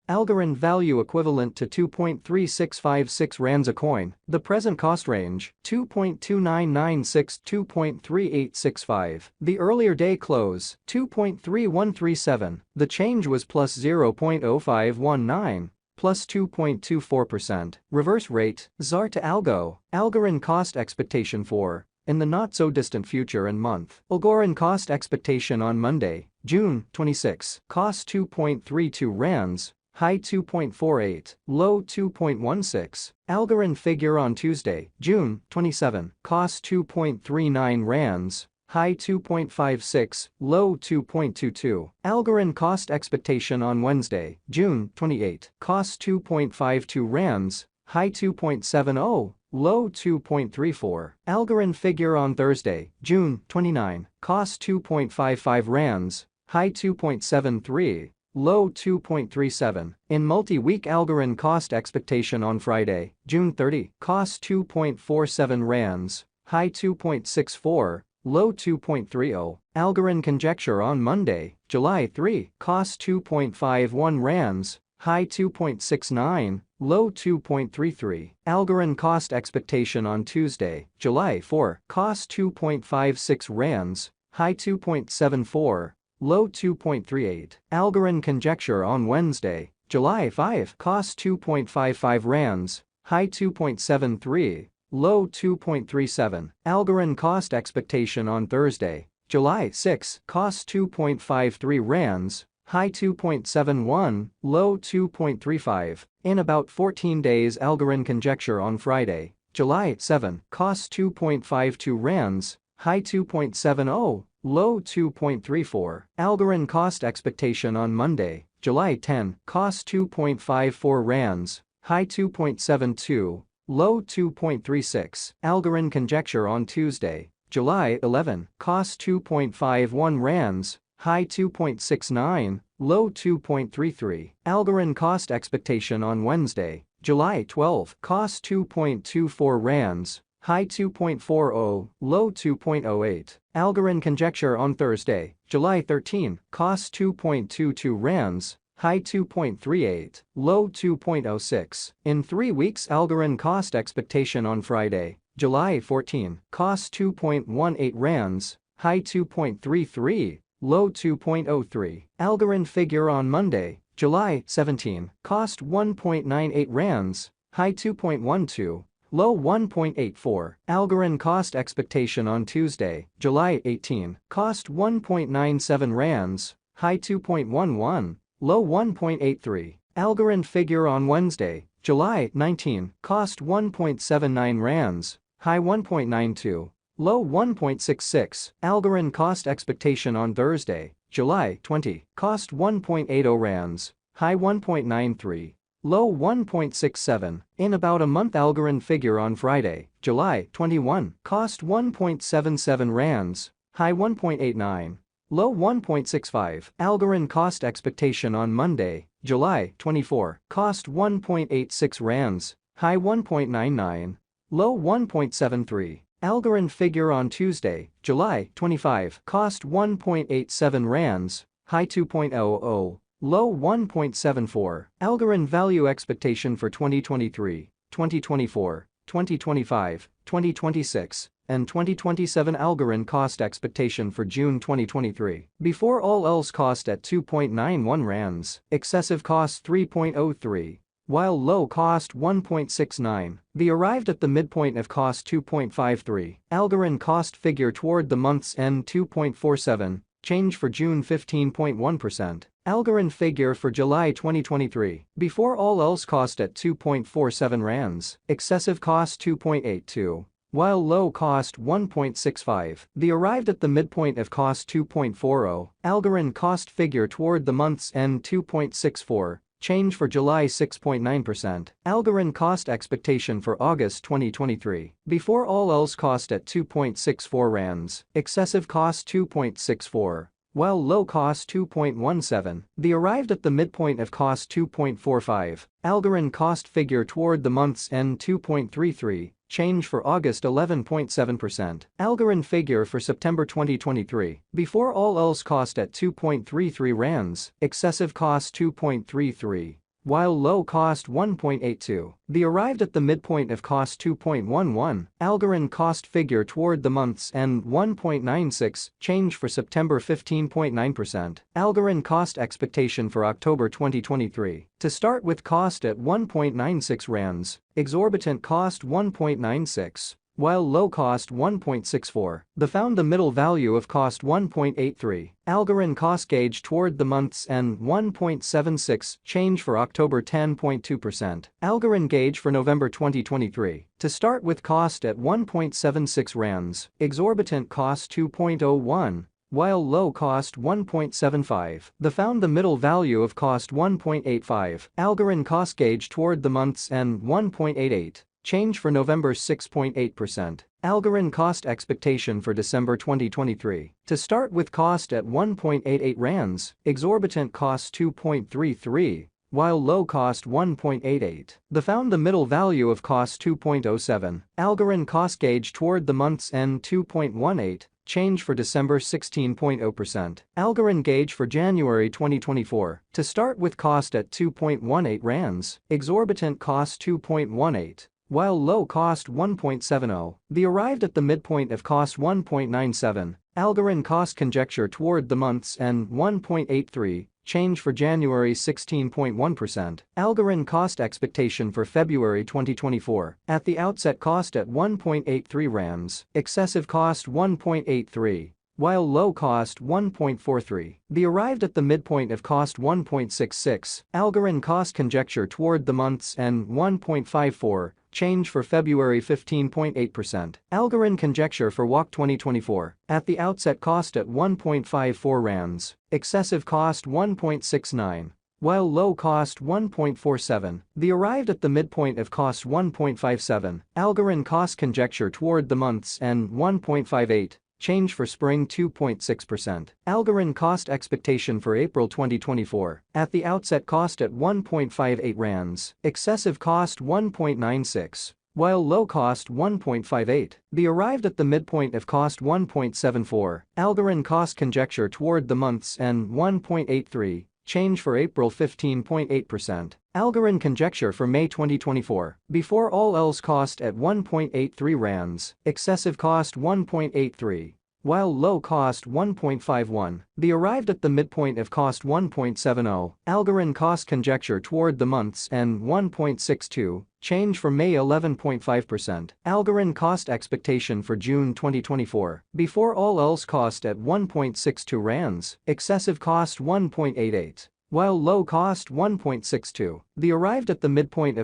Algorand value equivalent to 2.3656 rands a coin. The present cost range, 2.2996 to 2.3865. The earlier day close, 2.3137. The change was plus 0.0519. Plus 2.24%. Reverse rate, ZAR to Algo. Algorand cost expectation for, in the not-so-distant future and month. Algorand cost expectation on Monday, June 26. Cost 2.32 rands. High 2.48, low 2.16. Algorand figure on Tuesday, June 27. Cost 2.39 rands. High 2.56, low 2.22. Algorand cost expectation on Wednesday, June 28. Cost 2.52 rands. High 2.70, low 2.34. Algorand figure on Thursday, June 29. Cost 2.55 rands. High 2.73. Low 2.37. In multi-week Algorand cost expectation on Friday, June 30. Cost 2.47 rands. High 2.64. Low 2.30. Algorand conjecture on Monday, July 3. Cost 2.51 rands. High 2.69. Low 2.33. Algorand cost expectation on Tuesday, July 4. Cost 2.56 rands. High 2.74. Low 2.38. Algorand conjecture on Wednesday, July 5. Cost 2.55 rands. High 2.73. Low 2.37. Algorand cost expectation on Thursday, July 6. Cost 2.53 rands. High 2.71. Low 2.35. In about 14 days Algorand conjecture on Friday, July 7. Cost 2.52 rands. High 2.70. Low 2.34. Algorand cost expectation on Monday, July 10. Cost 2.54 rands. High 2.72. Low 2.36. Algorand conjecture on Tuesday, July 11. Cost 2.51 rands. High 2.69. Low 2.33. Algorand cost expectation on Wednesday, July 12. Cost 2.24 rands. High 2.40, low 2.08. Algorand conjecture on Thursday, July 13. Cost 2.22 rands. High 2.38, low 2.06. In 3 weeks Algorand cost expectation on Friday, July 14. Cost 2.18 rands. High 2.33, low 2.03. Algorand figure on Monday, July 17. Cost 1.98 rands. High 2.12. Low 1.84. Algorand cost expectation on Tuesday, July 18. Cost 1.97 rands. High 2.11. Low 1.83. Algorand figure on Wednesday, July 19. Cost 1.79 rands. High 1.92. Low 1.66. Algorand cost expectation on Thursday, July 20. Cost 1.80 rands. High 1.93. Low 1.67. In about a month Algorand figure on Friday, July 21. Cost 1.77 rands. High 1.89. Low 1.65. Algorand cost expectation on Monday, July 24. Cost 1.86 rands. High 1.99. Low 1.73. Algorand figure on Tuesday, July 25. Cost 1.87 rands. High 2.00. Low 1.74. Algorand value expectation for 2023, 2024, 2025, 2026, and 2027. Algorand cost expectation for June 2023. Before all else cost at 2.91 rands. Excessive cost 3.03. While low cost 1.69. The arrived at the midpoint of cost 2.53. Algorand cost figure toward the month's end 2.47. Change for June 15.1%. Algorand figure for July 2023. Before all else cost at 2.47 rands. Excessive cost 2.82. While low cost 1.65. The arrived at the midpoint of cost 2.40. Algorand cost figure toward the month's end 2.64. Change for July 6.9%. Algorand cost expectation for August 2023. Before all else cost at 2.64 rands. Excessive cost 2.64. While low cost 2.17. The arrived at the midpoint of cost 2.45. Algorand cost figure toward the month's end 2.33. Change for August 11.7%. Algorand figure for September 2023. Before all else cost at 2.33 rands. Excessive cost 2.33. while low cost 1.82. The arrived at the midpoint of cost 2.11. Algorand cost figure toward the month's end 1.96, change for September 15.9%. Algorand cost expectation for October 2023. To start with cost at 1.96 rands, exorbitant cost 1.96. While low cost 1.64, the found the middle value of cost 1.83. Algorand cost gauge toward the month's end 1.76, change for October 10.2%. Algorand gauge for November 2023. To start with cost at 1.76 rands, exorbitant cost 2.01. While low cost 1.75, the found the middle value of cost 1.85. Algorand cost gauge toward the month's end 1.88. Change for November 6.8%. Algorand cost expectation for December 2023. To start with cost at 1.88 rands, exorbitant cost 2.33, while low cost 1.88. The found the middle value of cost 2.07. Algorand cost gauge toward the month's end 2.18. Change for December 16.0%. Algorand gauge for January 2024. To start with cost at 2.18 rands, exorbitant cost 2.18. While low cost 1.70, the arrived at the midpoint of cost 1.97. Algorand cost conjecture toward the month's end 1.83, change for January 16.1%. Algorand cost expectation for February 2024. At the outset cost at 1.83 rands, excessive cost 1.83. While low cost 1.43, the arrived at the midpoint of cost 1.66. Algorand cost conjecture toward the month's end 1.54, change for February 15.8%. Algorand conjecture for WAC 2024. At the outset cost at 1.54 rands, excessive cost 1.69. While low cost 1.47, the arrived at the midpoint of cost 1.57. Algorand cost conjecture toward the month's end 1.58. Change for spring 2.6%. Algorand cost expectation for April 2024. At the outset cost at 1.58 rands, excessive cost 1.96. While low cost 1.58, the arrived at the midpoint of cost 1.74. Algorand cost conjecture toward the month's end 1.83. Change for April 15.8%. Algorand conjecture for May 2024. Before all else cost at 1.83 rands, excessive cost 1.83. While low cost 1.51, the arrived at the midpoint of cost 1.70. Algorand cost conjecture toward the month's end 1.62. Change for May 11.5%. Algorand cost expectation for June 2024. Before all else cost at 1.62 rands, excessive cost 1.88. While low cost 1.62, the arrived at the midpoint of